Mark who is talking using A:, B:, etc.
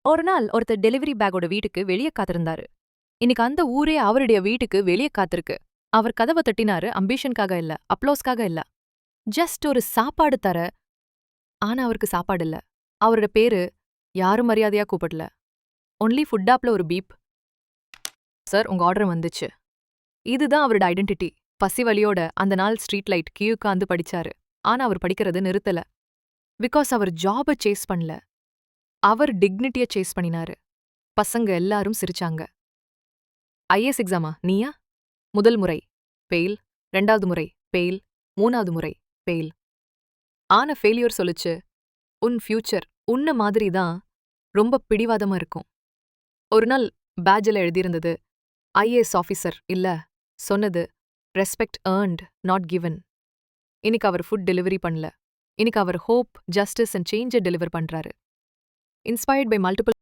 A: ஒரு நாள் ஒருத்தர் டெலிவரி பேக்கோட வீட்டுக்கு வெளியே காத்திருந்தாரு. இன்னைக்கு அந்த ஊரே அவருடைய வீட்டுக்கு வெளியே காத்திருக்கு. அவர் கதவை தட்டினாரு, அம்பிஷனுக்காக இல்ல, அப்ளோஸ்க்காக இல்ல. ஜஸ்ட் ஒரு சாப்பாடு தர. ஆனா அவருக்கு சாப்பாடு இல்ல. அவரோட பேரு யாரும் மரியாதையா கூப்பிடல. ஒன்லி ஃபுட் ஆப்ல ஒரு பீப். சார், உங்க ஆர்டர் வந்துச்சு. இதுதான் அவரோட ஐடென்டிட்டி. பசி வலியோட அந்த நாள் ஸ்ட்ரீட் லைட் கீழ் உட்காந்து படிச்சாரு. ஆனா அவர் படிக்கிறது நிறுத்தல. பிகாஸ் அவர் ஜாப சேஸ் பண்ணல. அவர் டிக்னிட்டிய சேஸ் பண்ணினாரு. பசங்க எல்லாரும் சிரிச்சாங்க. ஐஏஎஸ் எக்ஸாமா நீயா? முதல் முறை பெயில், 2வது முறை பெயில், 3வது முறை பெயில். ஆன ஃபெயிலியர் சொல்லுச்சு, உன் ஃபியூச்சர் உன்ன மாதிரி தான் ரொம்ப பிடிவாதமா இருக்கும். ஒரு நாள் பேட்ஜில் எழுதியிருந்தது, ஐஏஎஸ் ஆஃபீஸர் இல்ல, சொன்னது ரெஸ்பெக்ட் ஏர்ன்ட் நாட் கிவன். இன்னைக்கு அவர் ஃபுட் டெலிவரி பண்ணல. இன்னைக்கு அவர் ஹோப், ஜஸ்டிஸ் அண்ட் சேஞ்ச டெலிவர் பண்றாரு. Inspired by multiple